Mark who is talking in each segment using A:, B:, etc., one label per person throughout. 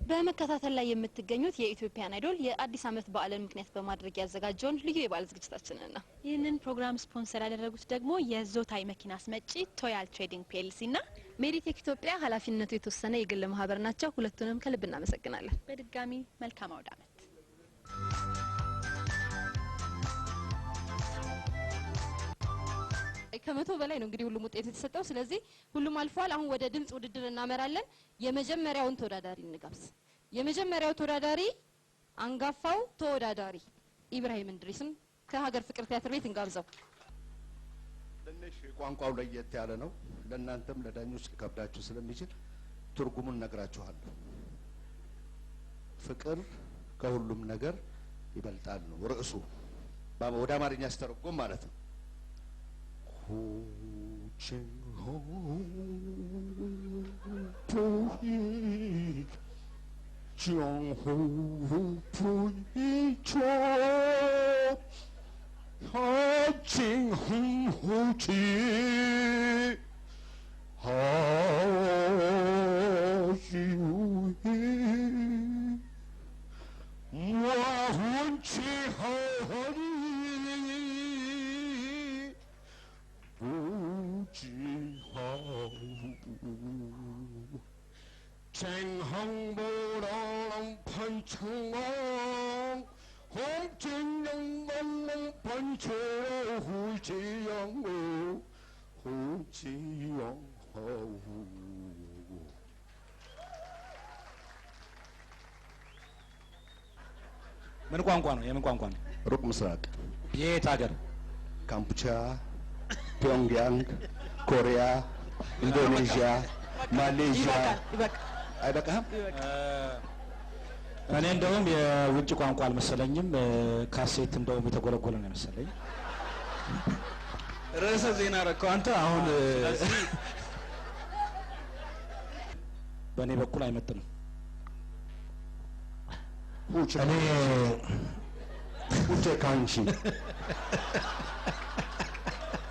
A: በመከታተል ላይ የምትገኙት የኢትዮጵያን አይዶል የአዲስ አመት በዓልን ምክንያት በማድረግ ያዘጋጀውን ልዩ የበዓል ዝግጅታችንን ነው። ይህንን ፕሮግራም ስፖንሰር ያደረጉት ደግሞ የዞታይ መኪና አስመጪ ቶያል ትሬዲንግ ፒኤልሲ እና ሜዲቴክ ኢትዮጵያ ኃላፊነቱ የተወሰነ የግል ማህበር ናቸው። ሁለቱንም ከልብ እናመሰግናለን። በድጋሚ መልካም አውደ አመት። ከመቶ በላይ ነው እንግዲህ ሁሉም ውጤት የተሰጠው። ስለዚህ ሁሉም አልፏል። አሁን ወደ ድምጽ ውድድር እናመራለን። የመጀመሪያውን ተወዳዳሪ እንጋብዝ። የመጀመሪያው ተወዳዳሪ አንጋፋው ተወዳዳሪ ኢብራሂም እንድሪስን ከሀገር ፍቅር ቲያትር ቤት እንጋብዘው።
B: ትንሽ ቋንቋው ለየት ያለ ነው። ለእናንተም ለዳኞች ከብዳችሁ ስለሚችል ትርጉሙን ነግራችኋለሁ። ፍቅር ከሁሉም ነገር ይበልጣል ነው ርዕሱ። ወደ አማርኛ ሲተረጎም ማለት ነው።
C: ምን ቋንቋ ነው? የምን ቋንቋ ነው?
B: ሩቅ ምስራቅ።
C: የት ሀገር?
B: ካምፑቻ፣ ፒዮንግያንግ፣ ኮሪያ፣ ኢንዶኔዥያ፣ ማሌዥያ። አይበቃም?
C: እኔ እንደውም የውጭ ቋንቋ አልመሰለኝም። ካሴት እንደውም የተጎለጎለ ነው መሰለኝ።
D: ርዕሰ ዜና ረከው አንተ አሁን
C: በእኔ በኩል አይመጥንም።
B: እኔ ኡቼ ካንቺ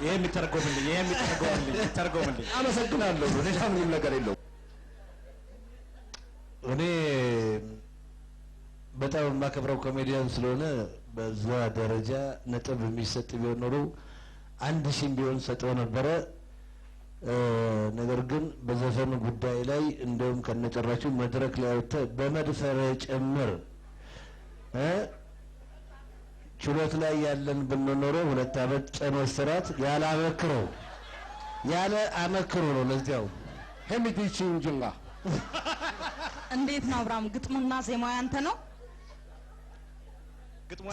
C: ይሄ የሚተረጎምልኝ
B: አመሰግናለሁ። ሌላ ምንም ነገር የለውም።
E: እኔ በጣም የማከብረው ኮሜዲያን ስለሆነ በዛ ደረጃ ነጥብ የሚሰጥ ቢሆን ኖሮ 1000 ቢሆን ሰጠው ነበረ። ነገር ግን በዘፈኑ ጉዳይ ላይ እንደውም ከነጨራሹ መድረክ ላይ ወጥተህ በመድፈር ጭምር ችሎት ላይ ያለን ብንኖረው 2 አመት ጽኑ እስራት ያለ አመክሮ ነው። ለዚያው
B: ሄሚዲቺ እንጅንጋ
F: እንዴት ነው አብራም? ግጥሙና ዜማው ያንተ ነው?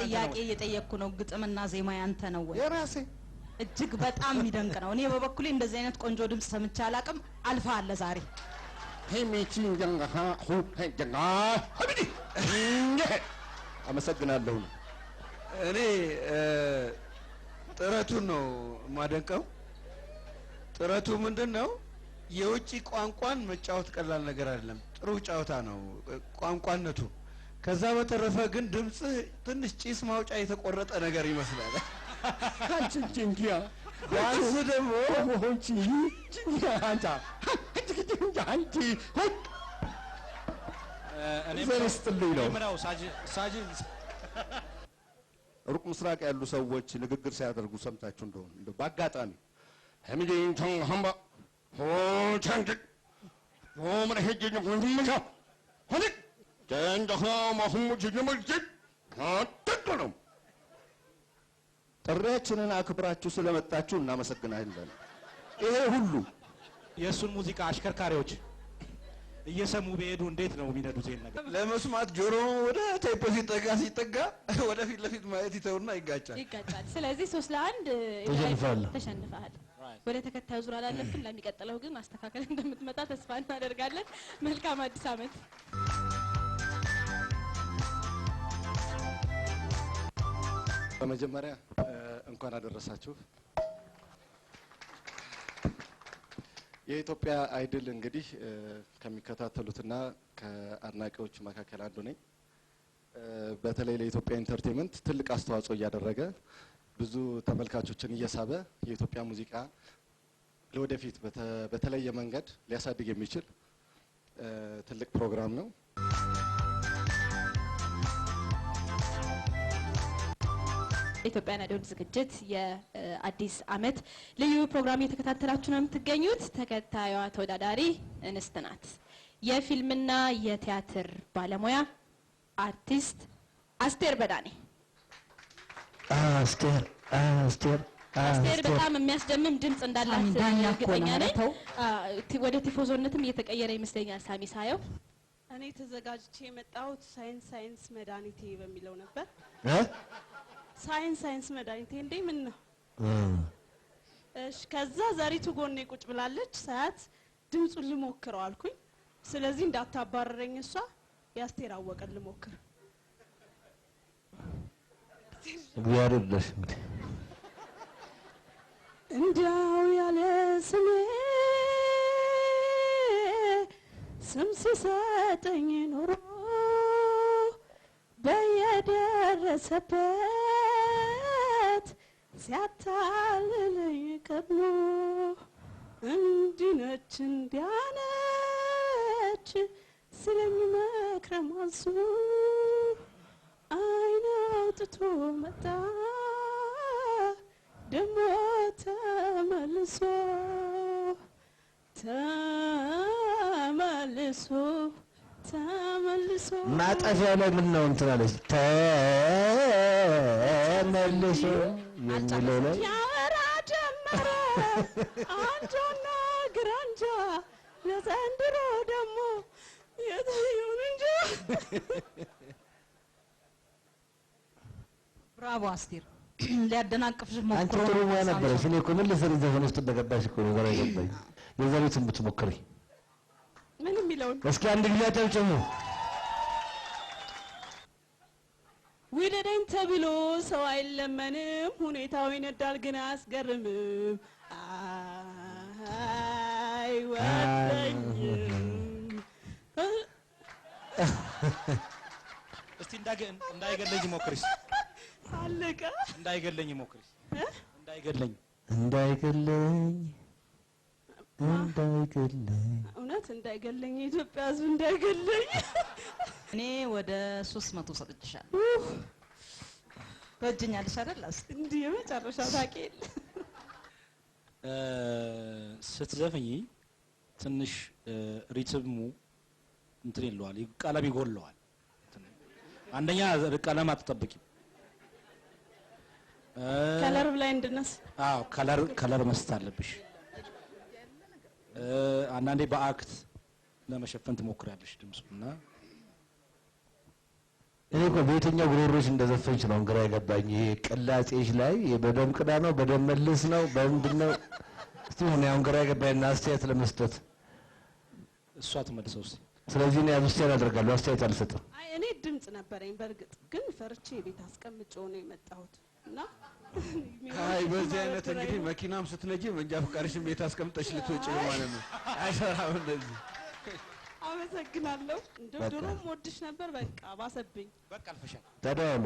F: ጥያቄ እየጠየቅኩ ነው። ግጥምና ዜማ ያንተ ነው ወይ?
B: የራሴ
F: እጅግ በጣም የሚደንቅ ነው። እኔ በበኩሌ እንደዚህ አይነት ቆንጆ ድምጽ ሰምቼ አላቅም። አልፈሃል ዛሬ።
B: ሄሚዲቺ እንጅንጋ ሄንጀንጋ ሀቢዲ አመሰግናለሁ።
D: እኔ ጥረቱን ነው የማደንቀው። ጥረቱ ምንድነው? የውጪ ቋንቋን መጫወት ቀላል ነገር አይደለም። ጥሩ ጨዋታ ነው ቋንቋነቱ። ከዛ በተረፈ ግን ድምጽ ትንሽ ጭስ ማውጫ የተቆረጠ ነገር ይመስላል።
B: አንቺንጂያ
D: ዳንስ ደግሞ
B: ሆንቺ ጂያ አንታ አንቺ
C: እኔ
B: ዘርስትልኝ ነው።
C: ምራው ሳጅ
B: ሩቅ ምስራቅ ያሉ ሰዎች ንግግር ሲያደርጉ ሰምታችሁ እንደሆነ በአጋጣሚ ሄሚዲን ተንሃምባ ሆቻንጅ ሆመረ ሄጅኝ ሁንምቻ ሆነ ጀንደኻ ማሁሙጅ ጀመልጅ አጥጥሩም ጥሪያችንን አክብራችሁ ስለመጣችሁ እናመሰግናለን። ይሄ ሁሉ
C: የእሱን ሙዚቃ አሽከርካሪዎች እየሰሙ በሄዱ እንዴት ነው የሚነዱት? ይሄን ነገር
D: ለመስማት ጆሮ ወደ ቴፕ ሲጠጋ ወደ ፊት ለፊት ማየት ይተውና ይጋጫል።
A: ስለዚህ 3-1 ተሸንፈሃል። ወደ ተከታዩ ዙር አላለፍም። ለሚቀጥለው ግን ማስተካከል እንደምትመጣ ተስፋ እናደርጋለን። መልካም አዲስ አመት።
B: በመጀመሪያ እንኳን አደረሳችሁ። የኢትዮጵያ አይድል እንግዲህ ከሚከታተሉትና ከአድናቂዎች መካከል አንዱ ነኝ። በተለይ ለኢትዮጵያ ኢንተርቴይንመንት ትልቅ አስተዋጽኦ እያደረገ ብዙ ተመልካቾችን እየሳበ የኢትዮጵያ ሙዚቃ ለወደፊት በተለየ መንገድ ሊያሳድግ የሚችል ትልቅ ፕሮግራም ነው።
A: ኢትዮጵያን አይዶል ዝግጅት የአዲስ አመት ልዩ ፕሮግራም እየተከታተላችሁ ነው የምትገኙት። ተከታዩዋ ተወዳዳሪ እንስት ናት። የፊልምና የቲያትር ባለሙያ አርቲስት አስቴር በዳኔ።
E: አስቴር
A: በጣም የሚያስደምም ድምጽ እንዳላት እርግጠኛ ነኝ። ወደ ቲፎዞነትም እየተቀየረ ይመስለኛል ሳሚ ሳየው።
G: እኔ ተዘጋጅቼ የመጣሁት ሳይንስ መድኃኒቴ በሚለው ነበር። ሳይንስ መድኃኒቴ እንዴ ምን ነው? እሺ ከዛ ዘሪቱ ጎኔ ቁጭ ብላለች። ሳያት ድምጹን ልሞክረው አልኩኝ። ስለዚህ እንዳታባረረኝ እሷ ያስቴር አወቀን ልሞክር።
E: እግዚአብሔር ይርዳሽ።
G: እንዳው ያለ ስሜ ስም ሲሰጠኝ ኖሮ በየደረሰበት ሲያታልለኝ ቀድሞ እንዲነች እንዲያነች ስለሚመክረም አዙ አይን አውጥቶ መጣ ደሞ ተመልሶ
E: ማጠፊያው ላይ ምን ነው እንትን አለች ተመልሶ የሚለው ላይ
G: ያወራ ጀመረ አንጆና ግራንጃ ለዘንድሮ ደግሞ የታየውን እንጂ።
F: ብራቮ አስቴር። ሊያደናቅፍሽ ሞክሮ
E: አንቺ ጥሩ ሙያ ነበረሽ። እኔ እኮ ምን ልሰሪ ዘፈን ውስጥ እንደገባሽ እኮ ነው ግራ የገባኝ። የዘሪቱን ብትሞክሪ
G: ምን የሚለውን
E: እስኪ አንድ ጊዜ አጨብጭቡ።
G: ውደደኝ ተብሎ ሰው አይለመንም፣ ሁኔታው ይነዳል ግን አያስገርምም። አይወደኝም።
C: እስቲ እንዳይገለኝ ሞክሪስ።
G: አለቀ።
C: እንዳይገለኝ ሞክሪስ። እንዳይገለኝ
G: እውነት እንዳይገለኝ የኢትዮጵያ ሕዝብ እንዳይገለኝ።
F: እኔ ወደ 300 ሰጥቻለሁ። በእጅኛለሽ አይደል?
G: እንዲህ የመጨረሻ ታውቂ የለ
C: ስትዘፍኝ ትንሽ ሪትሙ እንትን ይለዋል፣ ቀለም ይጎለዋል። አንደኛ ቀለም አትጠብቂም።
G: ከለር ላይ እንድነስ
C: አዎ ከለር መስጠት አለብሽ። አንዳንዴ በአክት ለመሸፈን ትሞክራለሽ ድምፁና
E: እኔ እኮ በየትኛው ጉሮሮሽ እንደዘፈንሽ ነው ግራ የገባኝ። ይሄ ቅላጼሽ ላይ በደም ቅዳ ነው በደም መልስ ነው በምንድን ነው? እስቲ ምን ያው ግራ የገባኝና አስተያየት ለመስጠት
C: እሷ ትመልሰው እስቲ።
E: ስለዚህ እኔ አብስቴር አደርጋለሁ፣ አስተያየት አልሰጥም።
G: አይ እኔ ድምጽ ነበረኝ በርግጥ ግን ፈርቼ ቤት አስቀምጬው ነው የመጣሁት እና
D: አይ በዚህ አይነት እንግዲህ መኪናም ስትነጂ መንጃ ፈቃድሽን ቤት አስቀምጠሽ ልትወጪ ማለት ነው። አይሰራም እንደዚህ።
G: አመሰግናለሁ። እንደው ድሮም ወድሽ ነበር። በቃ ባሰብኝ።
C: በቃ አልፈሻል።
E: ተደዋሉ